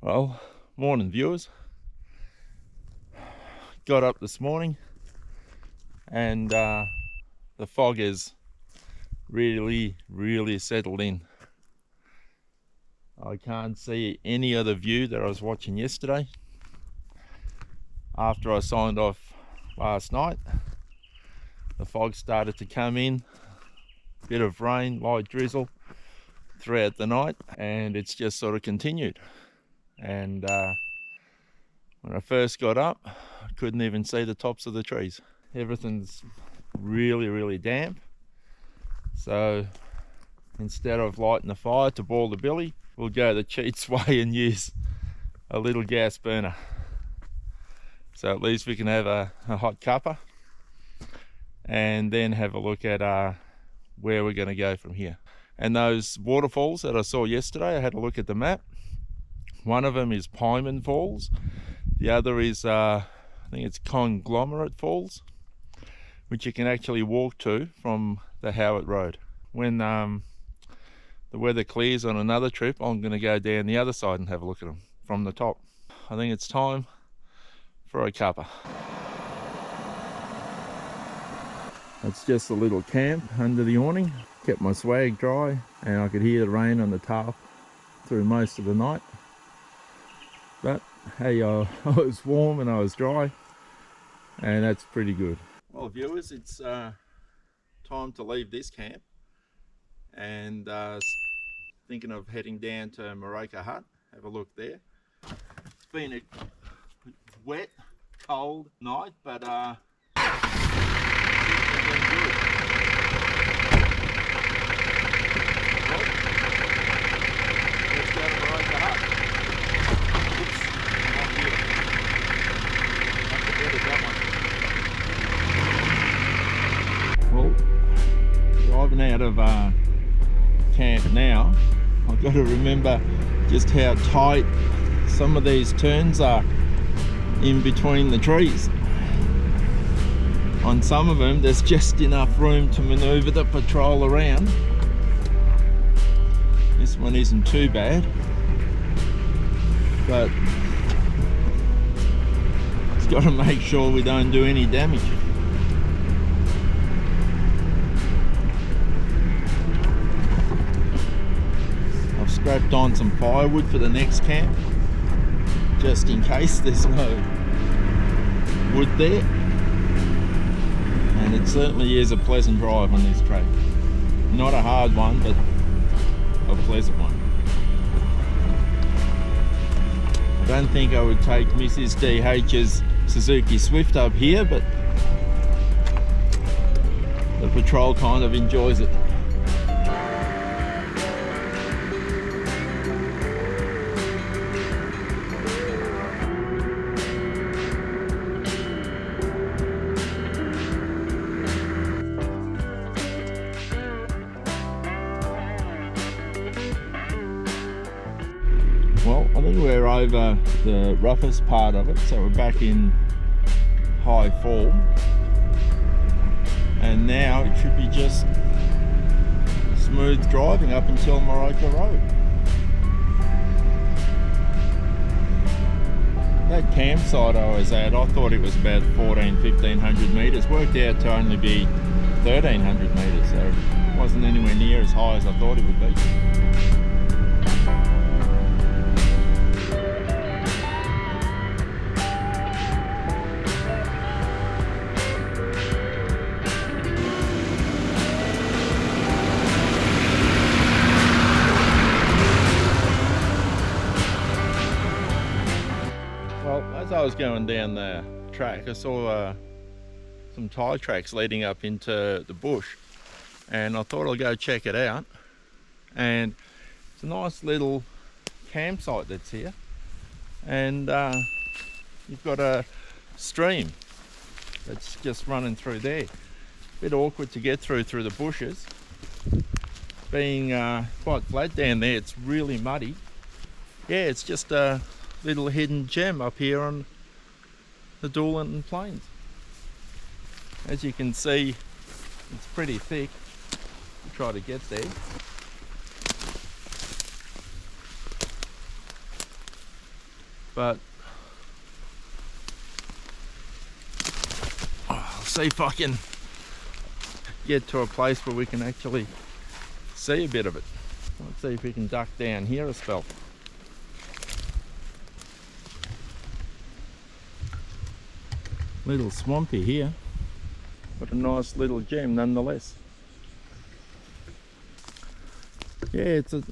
Well, morning viewers. Got up this morning and the fog is really settled in. I can't see any other view that I was watching yesterday. After I signed off last night, the fog started to come in, bit of rain, light drizzle throughout the night, and it's just sort of continued. And when I first got up, I couldn't even see the tops of the trees. Everything's really damp. So instead of lighting a fire to boil the billy, we'll go the cheats way and use a little gas burner. So at least we can have a hot cuppa and then have a look at where we're going to go from here. And those waterfalls that I saw yesterday, I had a look at the map. One of them is Pieman Falls. The other is, I think it's Conglomerate Falls, which you can actually walk to from the Howard Road. When the weather clears on another trip, I'm going to go down the other side and have a look at them from the top. I think it's time for a cuppa. It's just a little camp under the awning. Kept my swag dry and I could hear the rain on the tarp through most of the night. But hey, I was warm and I was dry, and that's pretty good. Well viewers, it's time to leave this camp and thinking of heading down to Moroka Hut, have a look there. It's been a wet, cold night, but it's been good. Well, let's go to Moroka Hut. Oops, not here. Have to edit that one. Well, driving out of camp now, I've got to remember just how tight some of these turns are in between the trees. On some of them there's just enough room to maneuver the patrol around. This one isn't too bad, but it's got to make sure we don't do any damage. I've strapped on some firewood for the next camp, just in case there's no wood there. And it certainly is a pleasant drive on this track. Not a hard one, but a pleasant one. I don't think I would take Mrs. DH's Suzuki Swift up here, but the patrol kind of enjoys it. Well, I think we're over the roughest part of it, so we're back in high fall, and now it should be just smooth driving up until Moroka Road. That campsite I was at, I thought it was about 1500 metres, worked out to only be 1300 metres, so it wasn't anywhere near as high as I thought it would be. As I was going down the track, I saw some tyre tracks leading up into the bush, and I thought I'll go check it out. And it's a nice little campsite that's here, and you've got a stream that's just running through there. Bit awkward to get through the bushes. Being quite flat down there, it's really muddy. Yeah, it's just a little hidden gem up here on the Doolan Plains. As you can see, it's pretty thick. We'll try to get there. but I'll see if I can get to a place where we can actually see a bit of it. Let's see if we can duck down here a spell. Little swampy here, but a nice little gem nonetheless. Yeah, it's a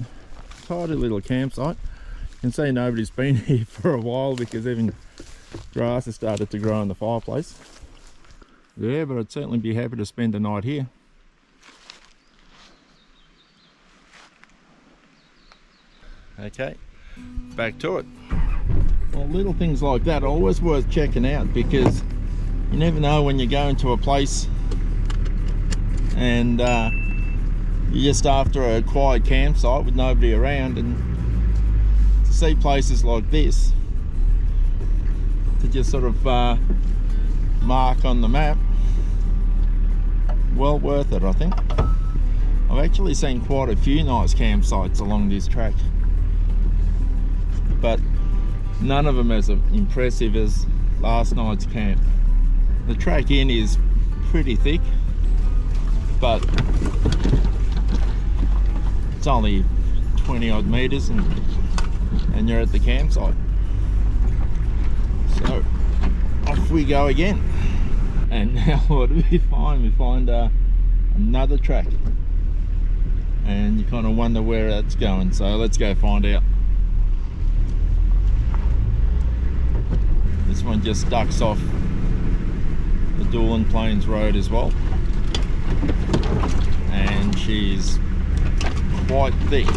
tidy little campsite. You can see nobody's been here for a while because even grass has started to grow in the fireplace. Yeah, but I'd certainly be happy to spend the night here. Okay, back to it. Well, little things like that are always worth checking out, because you never know when you go into a place and you're just after a quiet campsite with nobody around, and to see places like this, to just sort of mark on the map, well worth it, I think. I've actually seen quite a few nice campsites along this track, but none of them as impressive as last night's camp. The track in is pretty thick, but it's only 20 odd meters and you're at the campsite. So off we go again. And now what do we find? We find another track, and you kind of wonder where that's going, so let's go find out. This one just ducks off the Doolan Plains Road as well, and she's quite thick.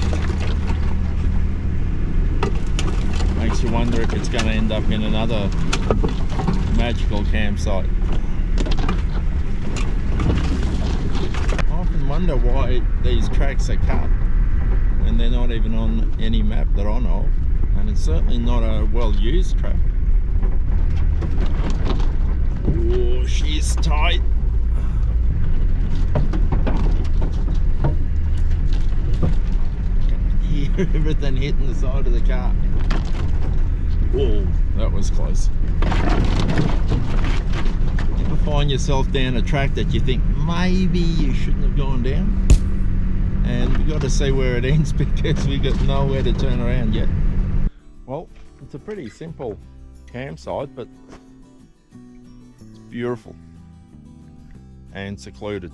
Makes you wonder if it's going to end up in another magical campsite. I often wonder why these tracks are cut when they're not even on any map that I know of, and it's certainly not a well-used track. Oh, she's tight. I can hear everything hitting the side of the car. Whoa, that was close. Ever find yourself down a track that you think maybe you shouldn't have gone down? And we've got to see where it ends because we've got nowhere to turn around yet. Well, it's a pretty simple campsite, but it's beautiful and secluded.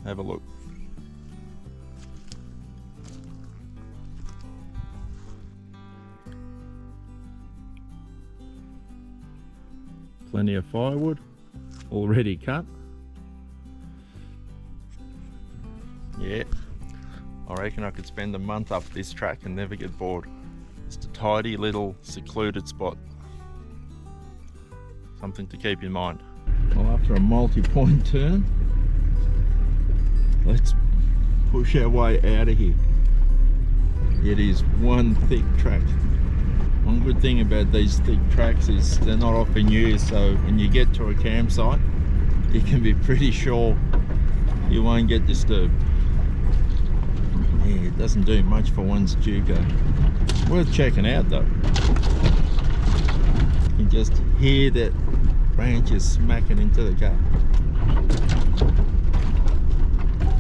Have a look. Plenty of firewood already cut. Yeah, I reckon I could spend a month up this track and never get bored. Just a tidy little secluded spot. Something to keep in mind. Well, after a multi-point turn, let's push our way out of here. It is one thick track. One good thing about these thick tracks is they're not often used, so when you get to a campsite, you can be pretty sure you won't get disturbed. Yeah, it doesn't do much for one's Duco. Worth checking out though. You can just hear that branches smacking into the car.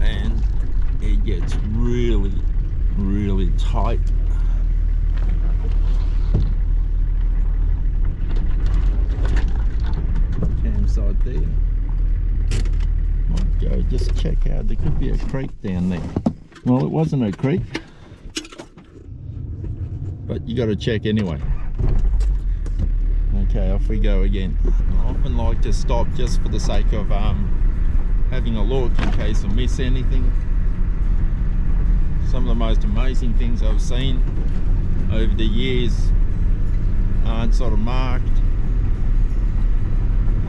And it gets really, really tight. Campsite there. Might go just check out, there could be a creek down there. Well, it wasn't a creek, but you got to check anyway. Okay, off we go again. I often like to stop just for the sake of having a look in case I miss anything. Some of the most amazing things I've seen over the years aren't sort of marked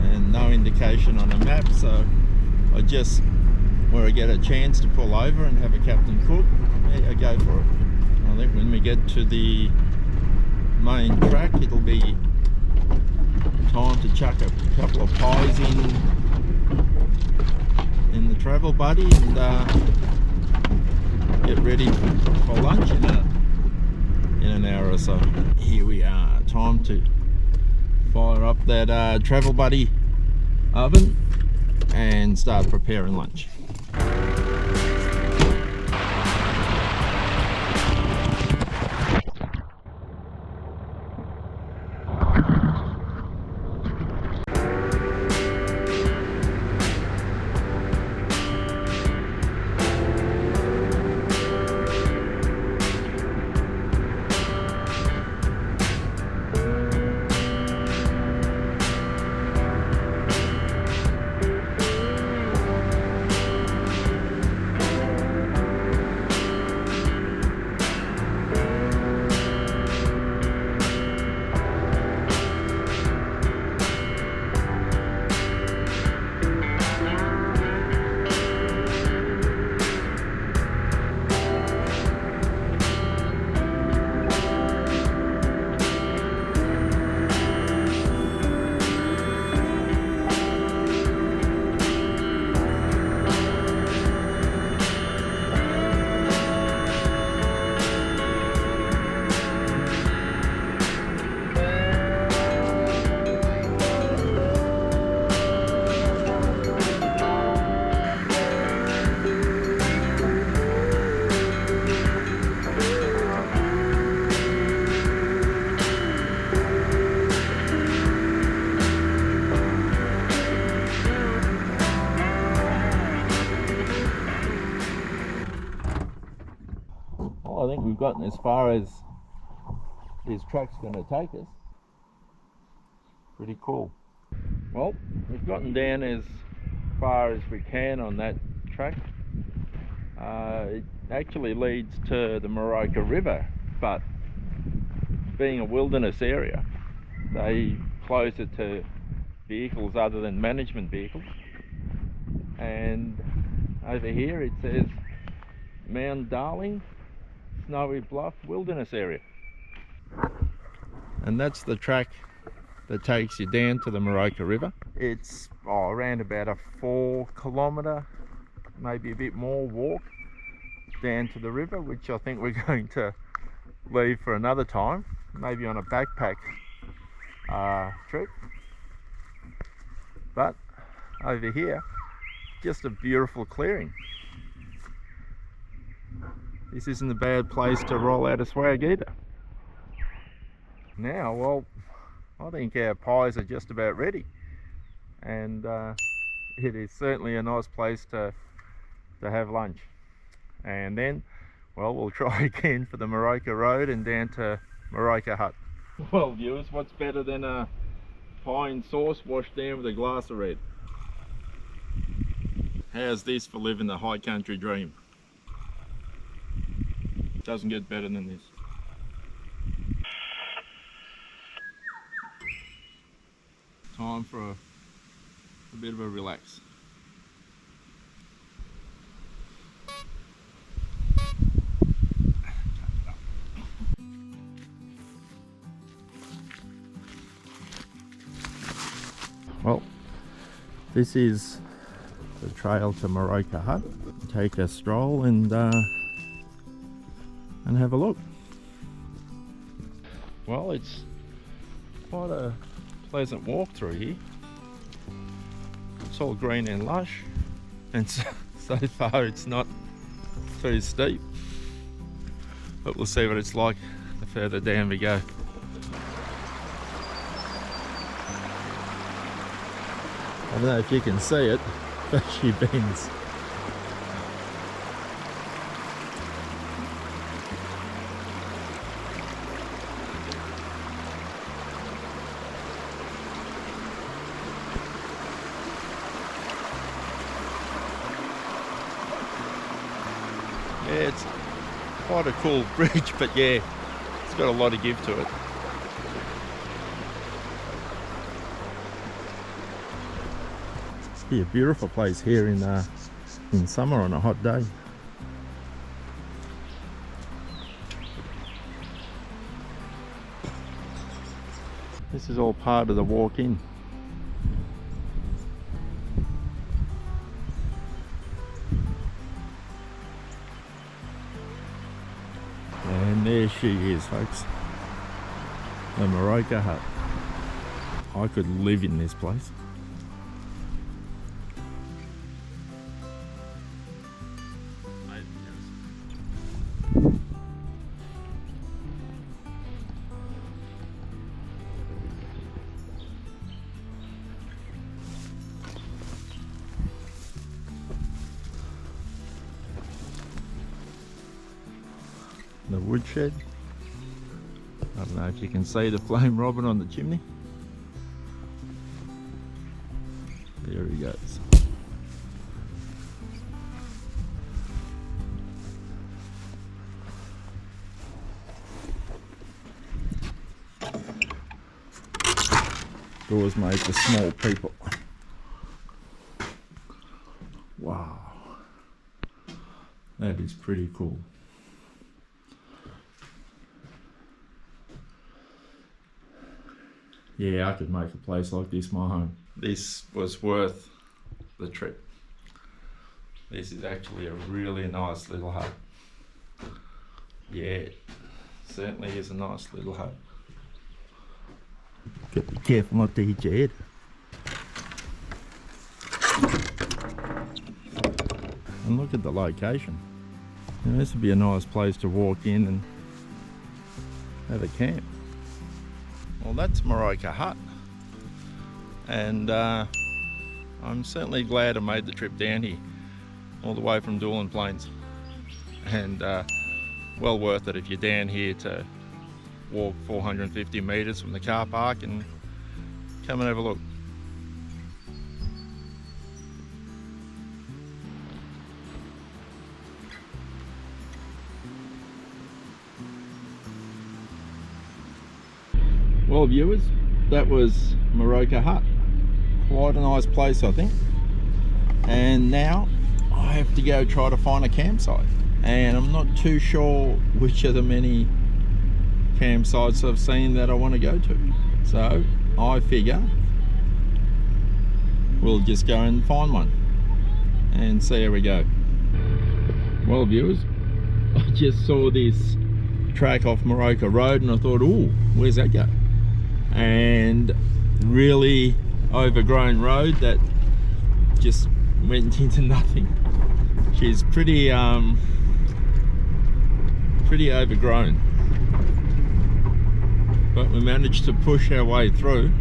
and no indication on a map, so I just, where I get a chance to pull over and have a Captain Cook, yeah, I go for it. I think when we get to the main track, it'll be time to chuck a couple of pies in the travel buddy and get ready for lunch in in an hour or so. Here we are, time to fire up that travel buddy oven and start preparing lunch. Well, I think we've gotten as far as this track's going to take us. Pretty cool. Well, we've gotten down as far as we can on that track. It actually leads to the Moroka River, but being a wilderness area, they close it to vehicles other than management vehicles. And over here it says Mount Darling Snowy Bluff Wilderness Area, and that's the track that takes you down to the Moroka River. It's around about a 4 kilometre, maybe a bit more walk down to the river, which I think we're going to leave for another time, maybe on a backpack trip. But over here, just a beautiful clearing. This isn't a bad place to roll out a swag either. Now, well, I think our pies are just about ready, and it is certainly a nice place to have lunch. And then, well, we'll try again for the Moroka Road and down to Moroka Hut. Well, viewers, what's better than a pine sauce washed down with a glass of red? How's this for living the high country dream? Doesn't get better than this. Time for a bit of a relax. Well, this is the trail to Moroka Hut. Take a stroll and have a look. Well, it's quite a pleasant walk through here. It's all green and lush, and so far it's not too steep, but we'll see what it's like the further down we go. I don't know if you can see it, but she bends. Yeah, it's quite a cool bridge, but yeah, it's got a lot of give to it. It's be a beautiful place here in summer on a hot day. This is all part of the walk in. And there few years, folks. The Moroka hut. I could live in this place. The woodshed. I don't know if you can see the flame robin on the chimney. There he goes. Doors made for small people. Wow. That is pretty cool. Yeah, I could make a place like this my home. This was worth the trip. This is actually a really nice little hut. Yeah, it certainly is a nice little hut. Got to be careful not to hit your head. And look at the location. You know, this would be a nice place to walk in and have a camp. Well, that's Moroka Hut, and I'm certainly glad I made the trip down here, all the way from Doolan Plains, and well worth it if you're down here to walk 450 metres from the car park and come and have a look. Well, viewers, that was Moroka Hut. Quite a nice place, I think. And now I have to go try to find a campsite. And I'm not too sure which of the many campsites I've seen that I want to go to. So I figure we'll just go and find one and see how we go. Well, viewers, I just saw this track off Moroka Road and I thought, oh, where's that go? And really overgrown road that just went into nothing. She's pretty overgrown, but we managed to push our way through.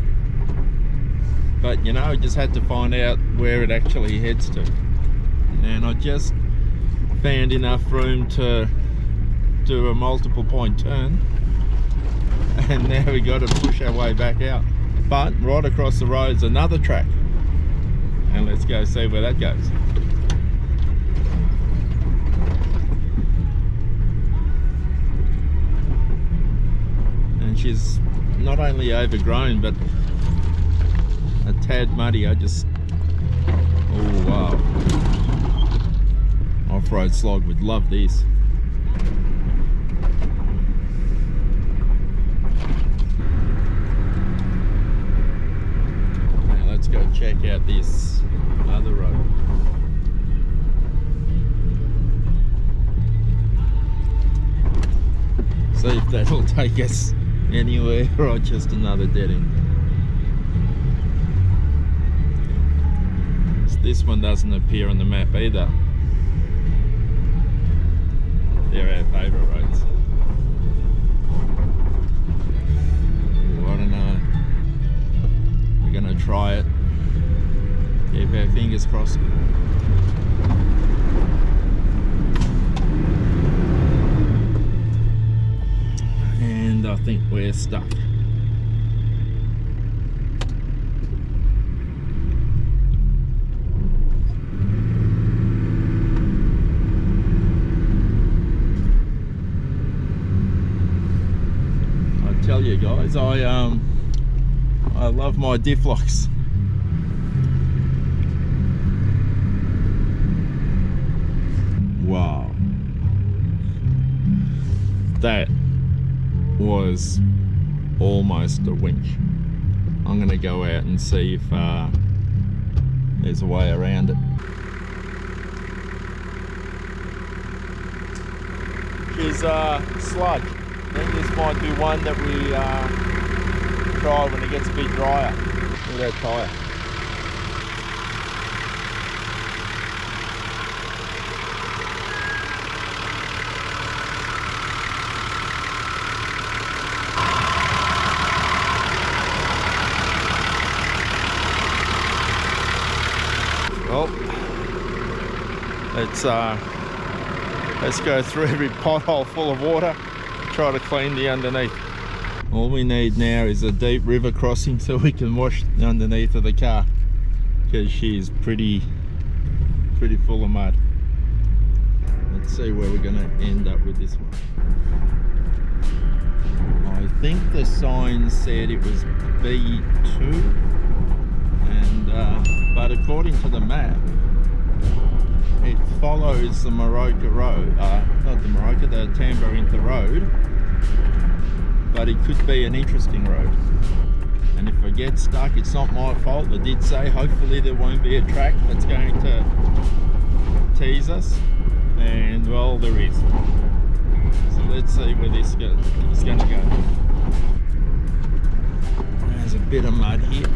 But you know, I just had to find out where it actually heads to, and I just found enough room to do a multiple point turn. And now we got to push our way back out. But right across the road is another track, and let's go see where that goes. And she's not only overgrown but a tad muddy. Oh wow, off-road slog would love this. Let's go check out this other road. See if that'll take us anywhere or just another dead end. So this one doesn't appear on the map either. They're our favourite roads. Ooh, I don't know. We're gonna try it. Keep our fingers crossed. And I think we're stuck. I tell you guys, I love my diff locks. Wow, that was almost a winch. I'm gonna go out and see if there's a way around it. She's sludge. I think this might be one that we try when it gets a bit drier. Look at that tyre. Well, let's go through every pothole full of water, try to clean the underneath. All we need now is a deep river crossing so we can wash the underneath of the car, because she's pretty full of mud. Let's see where we're going to end up with this one. I think the sign said it was B2, and but according to the map, it follows the Moroka road, not the Moroka, the Tamborinta road, but it could be an interesting road. And if I get stuck, it's not my fault. I did say hopefully there won't be a track that's going to tease us, and well, there is. So let's see where this is going to go. There's a bit of mud here.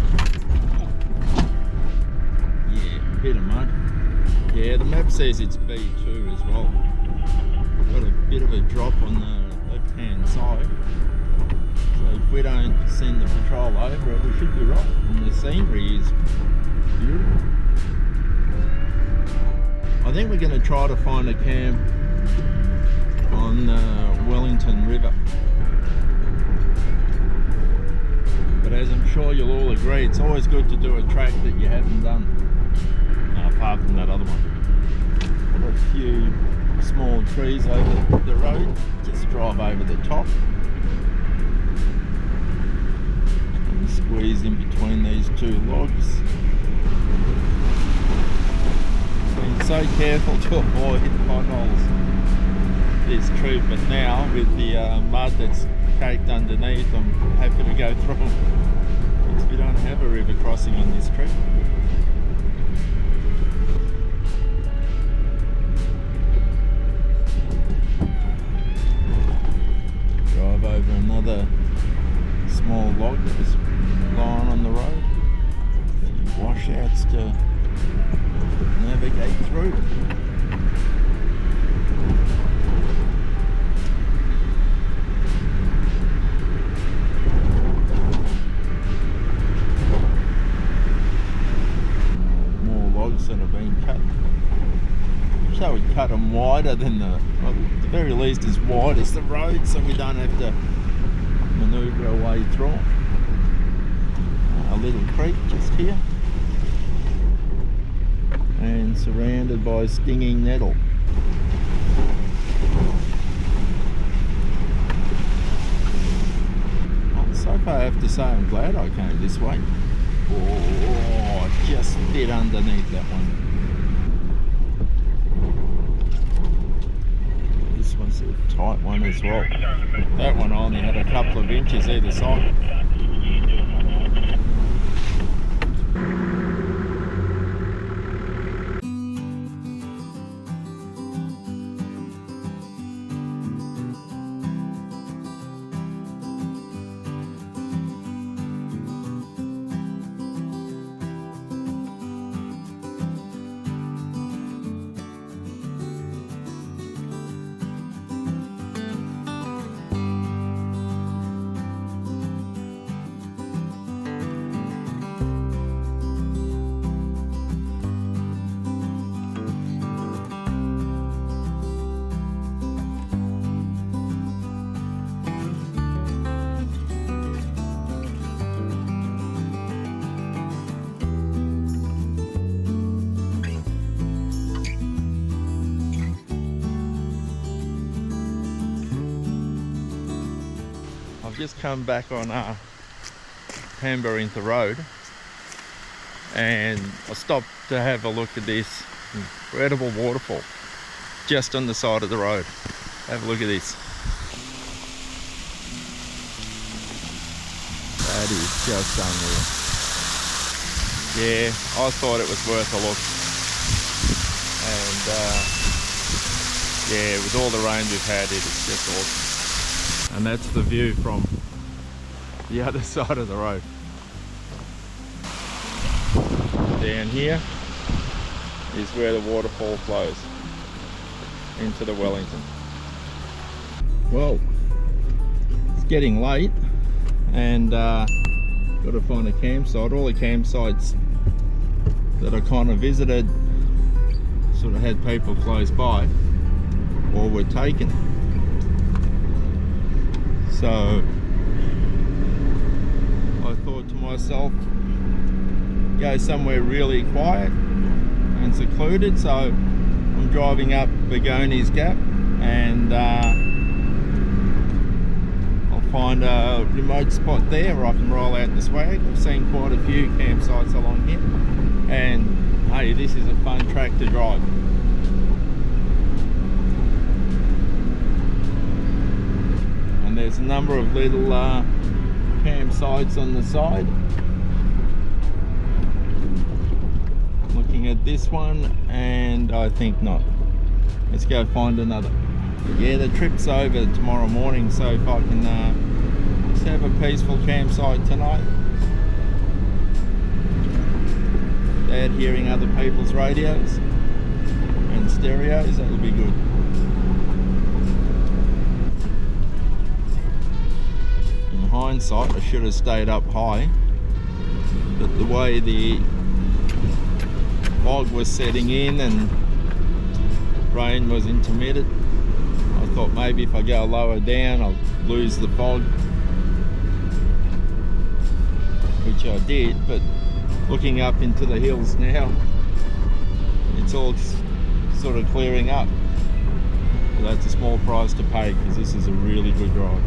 Yeah, a bit of mud. Yeah, the map says it's B2 as well. Got a bit of a drop on the left-hand side. So if we don't send the patrol over it, we should be right. And the scenery is beautiful. I think we're going to try to find a camp on the Wellington River. But as I'm sure you'll all agree, it's always good to do a track that you haven't done. Apart from that other one. Got a few small trees over the road, just drive over the top and squeeze in between these two logs. Been so careful to avoid potholes this trip, but now with the mud that's caked underneath, I'm happy to go through them, because we don't have a river crossing on this trip. Over another small log that was lying on the road. Washouts to navigate through. More logs that have been cut. So we cut them wider than well, at the very least as wide as the road, so we don't have to manoeuvre our way through it. A little creek just here, and surrounded by stinging nettle. Well, so far I have to say I'm glad I came this way. Oh, just bit underneath that one. This one's a tight one as well. That one only had a couple of inches either side. I've just come back on Tamborinta Road, and I stopped to have a look at this incredible waterfall just on the side of the road. Have a look at this. That is just unreal. Yeah, I thought it was worth a look, and yeah, with all the rain we've had, it's just awesome. And that's the view from the other side of the road. Down here is where the waterfall flows into the Wellington. Well, it's getting late and got to find a campsite. All the campsites that I kind of visited sort of had people close by or were taken. So I thought to myself, go somewhere really quiet and secluded. So I'm driving up Begoni's Gap and I'll find a remote spot there where I can roll out the swag. I've seen quite a few campsites along here, and hey, this is a fun track to drive. And there's a number of little campsites on the side. Looking at this one, and I think not. Let's go find another. Yeah, the trip's over tomorrow morning, so if I can just have a peaceful campsite tonight without hearing other people's radios and stereos, that'll be good. In hindsight, I should have stayed up high, but the way the fog was setting in and rain was intermittent, I thought maybe if I go lower down I'll lose the fog, which I did. But looking up into the hills now, it's all sort of clearing up. But that's a small price to pay because this is a really good drive.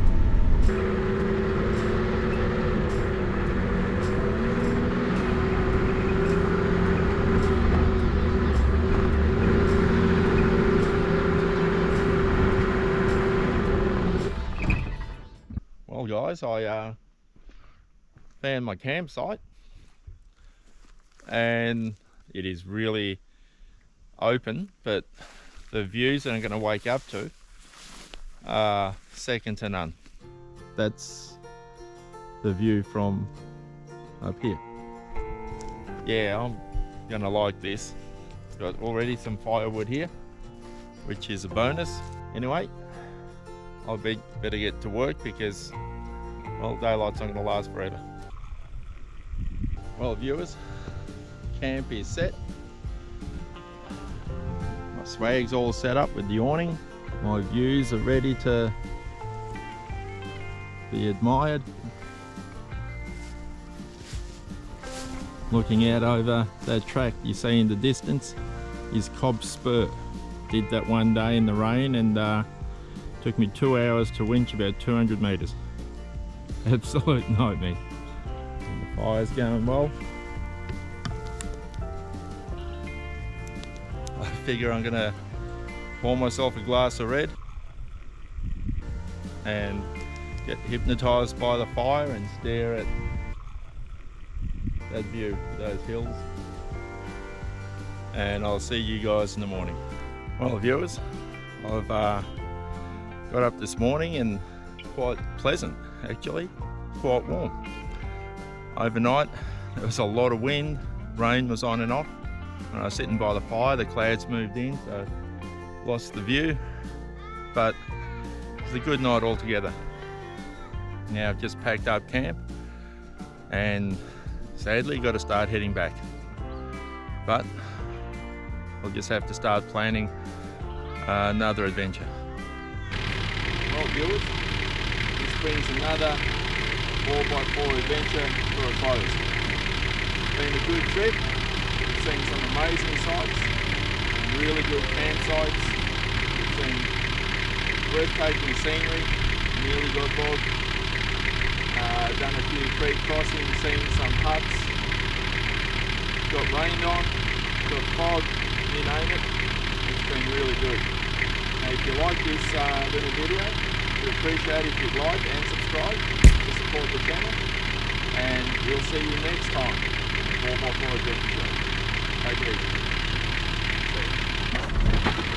Well guys, I found my campsite and it is really open, but the views that I'm going to wake up to are second to none. That's the view from up here. Yeah, I'm going to like this. Got already some firewood here, which is a bonus. Anyway, I'll better get to work because, well, daylight's not going to last forever. Well, viewers, camp is set. My swag's all set up with the awning. My views are ready to be admired. Looking out over that track you see in the distance is Cobb's Spur. Did that one day in the rain and took me 2 hours to winch about 200 metres. Absolute nightmare. And the fire's going well. I figure I'm gonna pour myself a glass of red and get hypnotised by the fire and stare at that view, those hills. And I'll see you guys in the morning. Well, viewers, I've got up this morning and quite pleasant actually, quite warm. Overnight there was a lot of wind, rain was on and off. When I was sitting by the fire, the clouds moved in, so lost the view, but it was a good night altogether. Now I've just packed up camp and sadly got to start heading back, but I'll just have to start planning another adventure. Well viewers, this brings another 4x4 adventure to a close. It's been a good trip, we've seen some amazing sights, some really good campsites, we've seen breathtaking scenery, nearly got bogged, done a few creek crossings, seen some huts, got rained on, got fog, you name it. It's been really good. Now, if you like this little video, we'd appreciate it if you'd like and subscribe to support the channel, and we'll see you next time. 4x4 Adventure Show. Take it easy. See you.